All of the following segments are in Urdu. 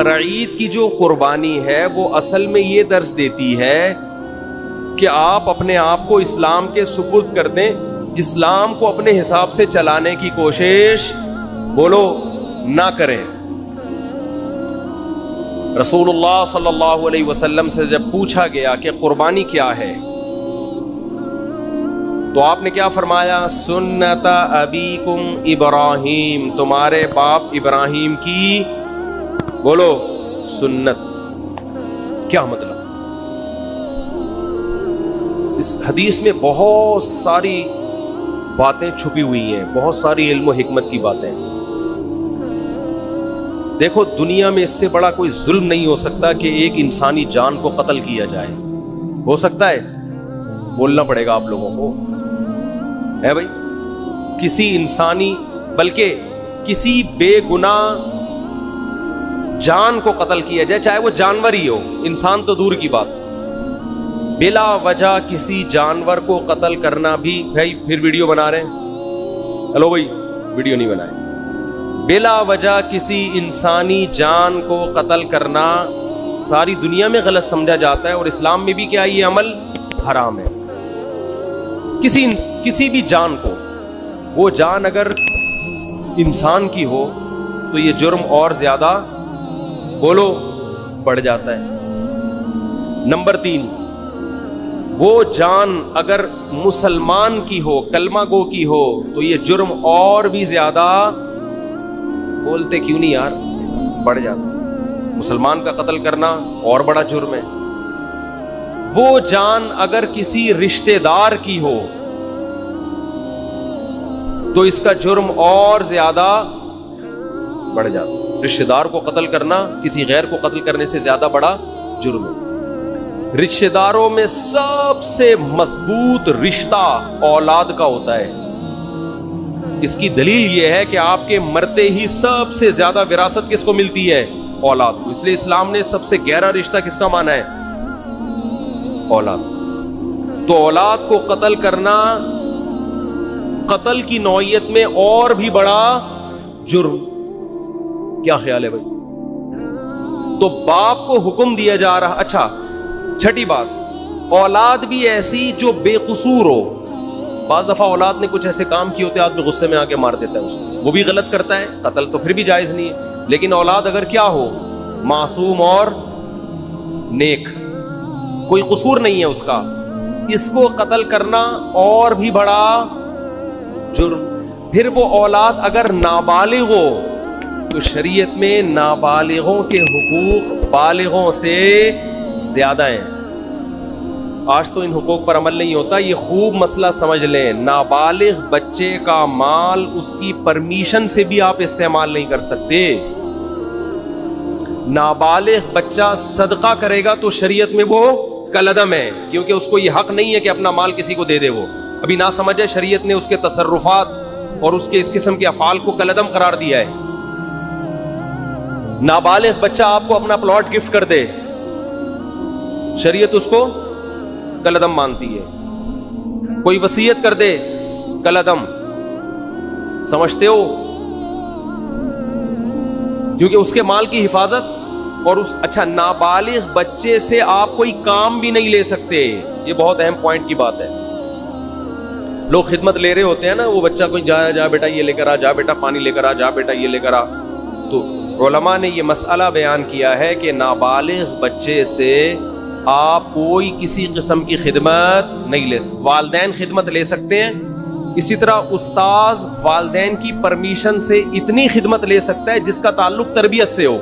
بقرعید کی جو قربانی ہے وہ اصل میں یہ درس دیتی ہے کہ آپ اپنے آپ کو اسلام کے سپرد کر دیں, اسلام کو اپنے حساب سے چلانے کی کوشش بولو نہ کریں. رسول اللہ صلی اللہ علیہ وسلم سے جب پوچھا گیا کہ قربانی کیا ہے تو آپ نے کیا فرمایا؟ سنت ابیکم ابراہیم, تمہارے باپ ابراہیم کی بولو سنت. کیا مطلب؟ اس حدیث میں بہت ساری باتیں چھپی ہوئی ہیں, بہت ساری علم و حکمت کی باتیں. دیکھو دنیا میں اس سے بڑا کوئی ظلم نہیں ہو سکتا کہ ایک انسانی جان کو قتل کیا جائے. ہو سکتا ہے؟ بولنا پڑے گا آپ لوگوں کو, ہے بھائی. کسی انسانی بلکہ کسی بے گناہ جان کو قتل کیا جائے, چاہے وہ جانور ہی ہو, انسان تو دور کی بات. بلا وجہ کسی جانور کو قتل کرنا بھی, بھائی پھر ویڈیو بنا رہے ہیں, ہلو بھائی ویڈیو نہیں بنائے. بلا وجہ کسی انسانی جان کو قتل کرنا ساری دنیا میں غلط سمجھا جاتا ہے, اور اسلام میں بھی کیا یہ عمل حرام ہے. کسی بھی جان کو, وہ جان اگر انسان کی ہو تو یہ جرم اور زیادہ بولو بڑھ جاتا ہے. نمبر 3, وہ جان اگر مسلمان کی ہو, کلمہ گو کی ہو, تو یہ جرم اور بھی زیادہ, بولتے کیوں نہیں یار, بڑھ جاتا ہے. مسلمان کا قتل کرنا اور بڑا جرم ہے. وہ جان اگر کسی رشتہ دار کی ہو تو اس کا جرم اور زیادہ بڑھ جاتا ہے. رشتہ دار کو قتل کرنا کسی غیر کو قتل کرنے سے زیادہ بڑا جرم ہے. رشتہ داروں میں سب سے مضبوط رشتہ اولاد کا ہوتا ہے. اس کی دلیل یہ ہے کہ آپ کے مرتے ہی سب سے زیادہ وراثت کس کو ملتی ہے؟ اولاد کو. اس لیے اسلام نے سب سے گہرا رشتہ کس کا مانا ہے؟ اولاد. تو اولاد کو قتل کرنا قتل کی نوعیت میں اور بھی بڑا جرم. کیا خیال ہے بھائی؟ تو باپ کو حکم دیا جا رہا. اچھا چھٹی بات, اولاد بھی ایسی جو بے قصور ہو. بعض دفعہ اولاد نے کچھ ایسے کام کیے ہوتے ہیں, آدمی غصے میں آ کے مار دیتا ہے اس کو, وہ بھی غلط کرتا ہے, قتل تو پھر بھی جائز نہیں ہے. لیکن اولاد اگر کیا ہو, معصوم اور نیک, کوئی قصور نہیں ہے اس کا, اس کو قتل کرنا اور بھی بڑا جرم. پھر وہ اولاد اگر نابالغ ہو تو شریعت میں نابالغوں کے حقوق بالغوں سے زیادہ ہیں. آج تو ان حقوق پر عمل نہیں ہوتا. یہ خوب مسئلہ سمجھ لیں, نابالغ بچے کا مال اس کی پرمیشن سے بھی آپ استعمال نہیں کر سکتے. نابالغ بچہ صدقہ کرے گا تو شریعت میں وہ کالعدم ہے, کیونکہ اس کو یہ حق نہیں ہے کہ اپنا مال کسی کو دے دے. وہ ابھی نہ سمجھے, شریعت نے اس کے تصرفات اور اس کے اس قسم کے افعال کو کالعدم قرار دیا ہے. نابالغ بچہ آپ کو اپنا پلاٹ گفٹ کر دے, شریعت اس کو کالعدم مانتی ہے. کوئی وصیت کر دے, کالعدم. سمجھتے ہو؟ کیونکہ اس کے مال کی حفاظت اور اس. اچھا, نابالغ بچے سے آپ کوئی کام بھی نہیں لے سکتے. یہ بہت اہم پوائنٹ کی بات ہے. لوگ خدمت لے رہے ہوتے ہیں نا, وہ بچہ کوئی جا بیٹا یہ لے کر آ, جا بیٹا پانی لے کر آ, جا بیٹا یہ لے کر آ. تو علماء نے یہ مسئلہ بیان کیا ہے کہ نابالغ بچے سے آپ کوئی کسی قسم کی خدمت نہیں لے سکتے. والدین خدمت لے سکتے ہیں, اسی طرح استاذ والدین کی پرمیشن سے اتنی خدمت لے سکتا ہے جس کا تعلق تربیت سے ہو.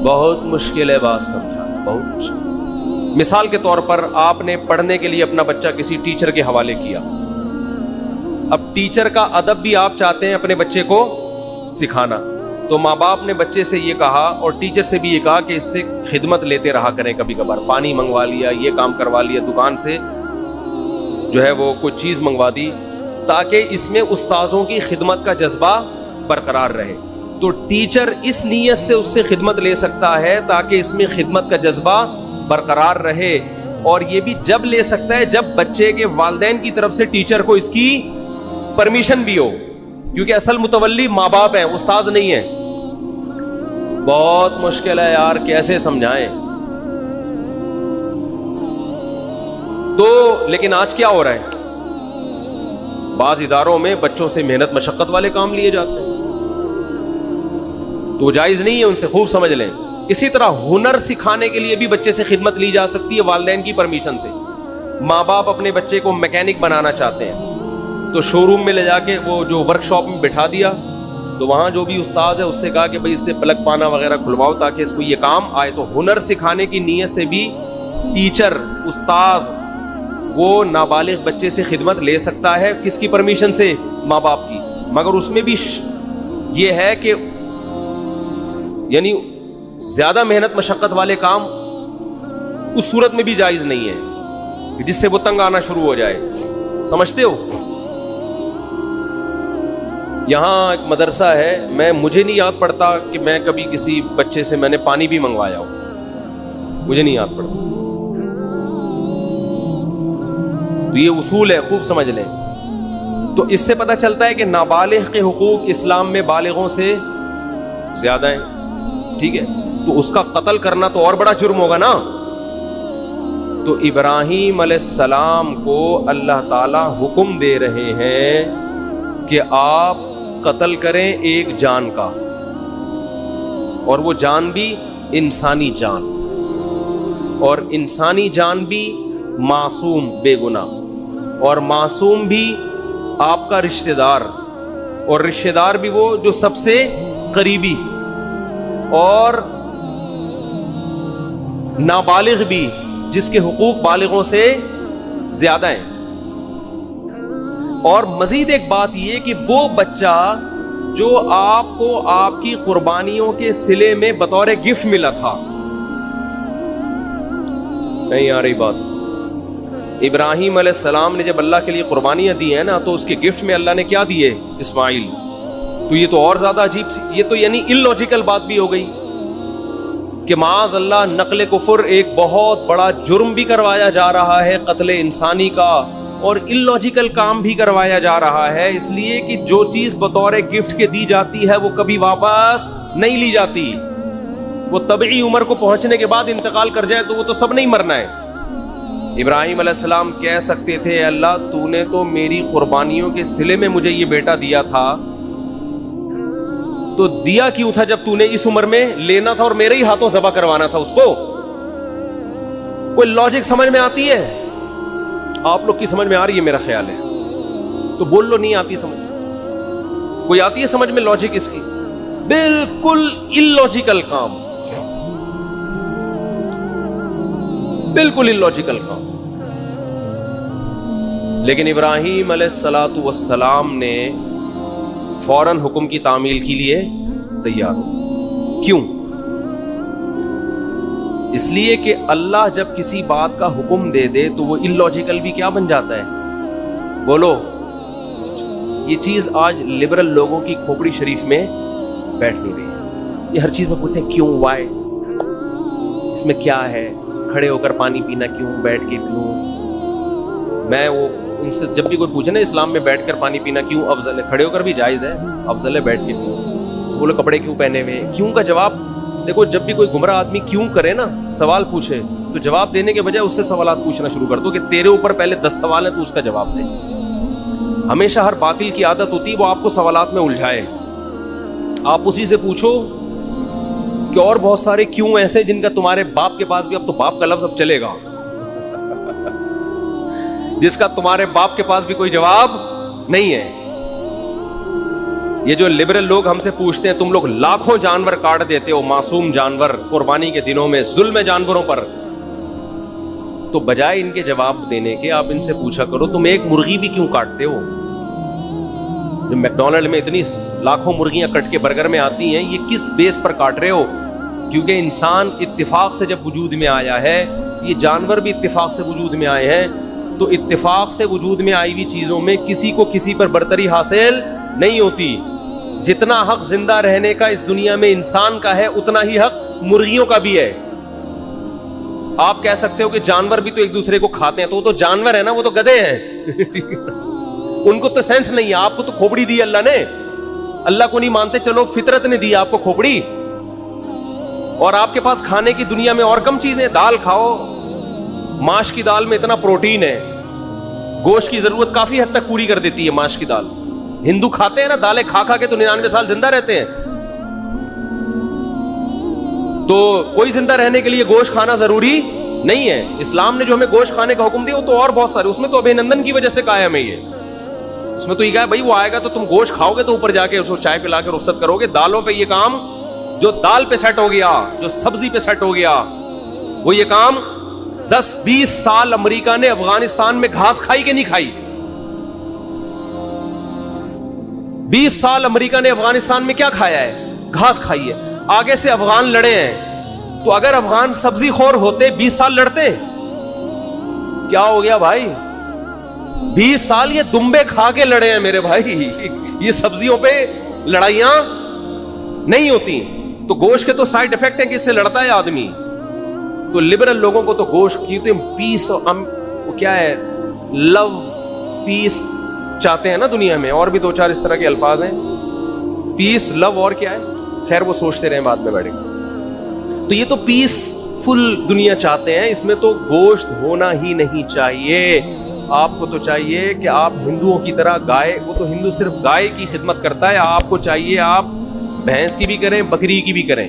بہت مشکل ہے بات سمجھانا, بہت مشکل. مثال کے طور پر آپ نے پڑھنے کے لیے اپنا بچہ کسی ٹیچر کے حوالے کیا. اب ٹیچر کا ادب بھی آپ چاہتے ہیں اپنے بچے کو سکھانا, تو ماں باپ نے بچے سے یہ کہا اور ٹیچر سے بھی یہ کہا کہ اس سے خدمت لیتے رہا کریں. کبھی کبھار پانی منگوا لیا, یہ کام کروا لیا, دکان سے جو ہے وہ کوئی چیز منگوا دی, تاکہ اس میں استاذوں کی خدمت کا جذبہ برقرار رہے. تو ٹیچر اس نیت سے اس سے خدمت لے سکتا ہے تاکہ اس میں خدمت کا جذبہ برقرار رہے, اور یہ بھی جب لے سکتا ہے جب بچے کے والدین کی طرف سے ٹیچر کو اس کی پرمیشن بھی ہو, کیونکہ اصل متولی ماں باپ ہیں, استاذ نہیں ہے. بہت مشکل ہے یار, کیسے سمجھائیں. تو لیکن آج کیا ہو رہا ہے, بعض اداروں میں بچوں سے محنت مشقت والے کام لیے جاتے ہیں, تو جائز نہیں ہے, ان سے خوب سمجھ لیں. اسی طرح ہنر سکھانے کے لیے بھی بچے سے خدمت لی جا سکتی ہے والدین کی پرمیشن سے. ماں باپ اپنے بچے کو میکینک بنانا چاہتے ہیں تو شو روم میں لے جا کے وہ جو ورک شاپ میں بٹھا دیا, تو وہاں جو بھی استاذ ہے اس سے کہا کہ بھائی اس سے پلگ پانا وغیرہ کھلواؤ تاکہ اس کو یہ کام آئے. تو ہنر سکھانے کی نیت سے بھی ٹیچر استاذ وہ نابالغ بچے سے خدمت لے سکتا ہے. کس کی پرمیشن سے؟ ماں باپ کی. مگر اس میں بھی یہ ہے کہ یعنی زیادہ محنت مشقت والے کام اس صورت میں بھی جائز نہیں ہے جس سے وہ تنگ آنا شروع ہو جائے. سمجھتے ہو؟ یہاں ایک مدرسہ ہے, مجھے نہیں یاد پڑتا کہ میں کبھی کسی بچے سے میں نے پانی بھی منگوایا ہو, مجھے نہیں یاد پڑتا. تو یہ اصول ہے, خوب سمجھ لیں. تو اس سے پتہ چلتا ہے کہ نابالغ کے حقوق اسلام میں بالغوں سے زیادہ ہیں. ٹھیک ہے, تو اس کا قتل کرنا تو اور بڑا جرم ہوگا نا. تو ابراہیم علیہ السلام کو اللہ تعالی حکم دے رہے ہیں کہ آپ قتل کریں ایک جان کا, اور وہ جان بھی انسانی جان, اور انسانی جان بھی معصوم بے گناہ, اور معصوم بھی آپ کا رشتہ دار, اور رشتہ دار بھی وہ جو سب سے قریبی, اور نابالغ بھی جس کے حقوق بالغوں سے زیادہ ہیں. اور مزید ایک بات یہ کہ وہ بچہ جو آپ کو آپ کی قربانیوں کے صلے میں بطور گفٹ ملا تھا, نہیں آ رہی بات, ابراہیم علیہ السلام نے جب اللہ کے لیے قربانیاں دی ہیں نا, تو اس کے گفٹ میں اللہ نے کیا دیے؟ اسماعیل. تو یہ تو اور زیادہ عجیب سی, یہ تو یعنی ان لاجیکل بات بھی ہو گئی کہ معاذ اللہ نقل کفر ایک بہت بڑا جرم بھی کروایا جا رہا ہے, قتل انسانی کا, اور ان لاجیکل کام بھی کروایا جا رہا ہے, اس لیے کہ جو چیز بطور گفٹ کے دی جاتی ہے وہ کبھی واپس نہیں لی جاتی. وہ طبعی عمر کو پہنچنے کے بعد انتقال کر جائے تو وہ تو سب نہیں مرنا ہے. ابراہیم علیہ السلام کہہ سکتے تھے اللہ تو نے تو میری قربانیوں کے صلے میں مجھے یہ بیٹا دیا تھا, تو دیا کیوں تھا جب تو نے اس عمر میں لینا تھا اور میرے ہی ہاتھوں ذبح کروانا تھا اس کو؟ کوئی لاجک سمجھ میں آتی ہے؟ آپ لوگ کی سمجھ میں آ رہی ہے میرا خیال ہے, تو بول لو نہیں آتی سمجھ. کوئی آتی ہے سمجھ میں لاجک اس کی؟ بالکل illogical کام, بالکل illogical کام. لیکن ابراہیم علیہ الصلوۃ والسلام نے فوراً حکم کی تعمیل کے لیے تیار ہو. کیوں؟ اس لیے کہ اللہ جب کسی بات کا حکم دے دے تو وہ illogical بھی کیا بن جاتا ہے؟ بولو. یہ چیز آج لبرل لوگوں کی کھوپڑی شریف میں بیٹھ نہیں رہی. یہ ہر چیز میں پوچھتے ہیں کیوں, وائی, اس میں کیا ہے, کھڑے ہو کر پانی پینا کیوں, بیٹھ کے پیوں. میں وہ ان سے جب بھی کوئی پوچھے نا اسلام میں بیٹھ کر پانی پینا کیوں افضل ہے, کھڑے ہو کر بھی جائز ہے, افضل ہے بیٹھ کے پیوں. بولے کپڑے کیوں پہنے ہوئے, کیوں کا جواب دیکھو. جب بھی کوئی گمراہ آدمی کیوں کرے نا, سوال پوچھے, تو جواب دینے کے بجائے اس سے سوالات پوچھنا شروع کر دو کہ تیرے اوپر پہلے 10 سوال ہیں تو اس کا جواب دے. ہمیشہ ہر باطل کی عادت ہوتی ہے وہ آپ کو سوالات میں الجھائے. آپ اسی سے پوچھو کہ اور بہت سارے کیوں ایسے جن کا تمہارے باپ کے پاس بھی, اب تو باپ کا لفظ اب چلے گا, جس کا تمہارے باپ کے پاس بھی کوئی جواب نہیں ہے. یہ جو لبرل لوگ ہم سے پوچھتے ہیں تم لوگ لاکھوں جانور کاٹ دیتے ہو, معصوم جانور, قربانی کے دنوں میں ظلم ہے جانوروں پر, تو بجائے ان کے جواب دینے کے آپ ان سے پوچھا کرو تم ایک مرغی بھی کیوں کاٹتے ہو؟ جو میکڈونلڈ میں اتنی لاکھوں مرغیاں کٹ کے برگر میں آتی ہیں, یہ کس بیس پر کاٹ رہے ہو؟ کیونکہ انسان اتفاق سے جب وجود میں آیا ہے, یہ جانور بھی اتفاق سے وجود میں آئے ہیں, تو اتفاق سے وجود میں آئی ہوئی چیزوں میں کسی کو کسی پر برتری حاصل نہیں ہوتی. جتنا حق زندہ رہنے کا اس دنیا میں انسان کا ہے اتنا ہی حق مرغیوں کا بھی ہے. آپ کہہ سکتے ہو کہ جانور بھی تو ایک دوسرے کو کھاتے ہیں, تو وہ تو جانور ہے نا, وہ تو گدھے ہیں ان کو تو سینس نہیں ہے. آپ کو تو کھوپڑی دی اللہ نے, اللہ کو نہیں مانتے, چلو فطرت نے دی آپ کو کھوپڑی, اور آپ کے پاس کھانے کی دنیا میں اور کم چیزیں. دال کھاؤ, ماش کی دال میں اتنا پروٹین ہے, گوشت کی ضرورت کافی حد تک پوری کر دیتی ہے ماش کی دال. ہندو کھاتے ہیں نا دالیں, کھا کھا کے تو 99 سال زندہ رہتے ہیں. تو کوئی زندہ رہنے کے لیے گوشت کھانا ضروری نہیں ہے. اسلام نے جو ہمیں گوشت کھانے کا حکم دیا وہ تو اور بہت سارے, اس میں تو ابھینندن کی وجہ سے کہا ہے ہمیں یہ, اس میں تو یہ کہا ہے بھائی وہ آئے گا تو تم گوشت کھاؤ گے تو اوپر جا کے اس کو چائے پلا کے رخصت کرو گے. دالوں پہ یہ کام, جو دال پہ سیٹ ہو گیا, جو سبزی پہ سیٹ ہو گیا, وہ یہ کام 10-20 سال امریکہ نے افغانستان میں گھاس کھائی کہ نہیں کھائی؟ 20 سال امریکہ نے افغانستان میں کیا کھایا ہے؟ گھاس کھائی ہے. آگے سے افغان لڑے ہیں, تو اگر افغان سبزی خور ہوتے 20 سال لڑتے؟ کیا ہو گیا بھائی؟ 20 سال یہ دمبے کھا کے لڑے ہیں میرے بھائی. یہ سبزیوں پہ لڑائیاں نہیں ہوتی. تو گوشت کے تو سائیڈ افیکٹ ہیں کہ اس سے لڑتا ہے آدمی. تو لبرل لوگوں کو تو گوشت کی تو پیس, وہ کیا ہے, لو پیس چاہتے ہیں نا دنیا میں, اور بھی 2-4 اس طرح کے الفاظ ہیں, پیس, لو, اور کیا ہے, خیر وہ سوچتے رہیں بعد میں بیٹھے. تو یہ تو پیس فل دنیا چاہتے ہیں, اس میں تو گوشت ہونا ہی نہیں چاہیے. آپ کو تو چاہیے کہ آپ ہندوؤں کی طرح گائے, وہ تو ہندو صرف گائے کی خدمت کرتا ہے, آپ کو چاہیے آپ بھینس کی بھی کریں, بکری کی بھی کریں.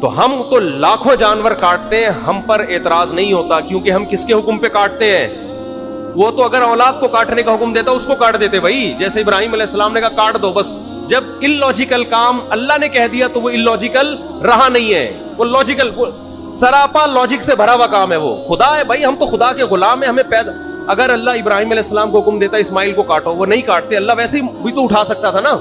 تو ہم تو لاکھوں جانور کاٹتے ہیں, ہم پر اعتراض نہیں ہوتا, کیونکہ ہم کس کے حکم پہ کاٹتے ہیں؟ وہ تو اگر اولاد کو کاٹنے کا حکم دیتا اس کو کاٹ دیتے بھائی, جیسے ابراہیم علیہ السلام نے کہا کاٹ دو بس. جب اللاجیکل کام اللہ نے کہہ دیا تو وہ اللاجیکل رہا نہیں ہے, وہ لاجیکل, سراپا لاجک سے بھرا ہوا کام ہے. وہ خدا ہے بھائی, ہم تو خدا کے غلام ہیں, ہمیں پیدا. اگر اللہ ابراہیم علیہ السلام کو حکم دیتا اسماعیل کو کاٹو, وہ نہیں کاٹتے, اللہ ویسے ہی بھی تو اٹھا سکتا تھا نا.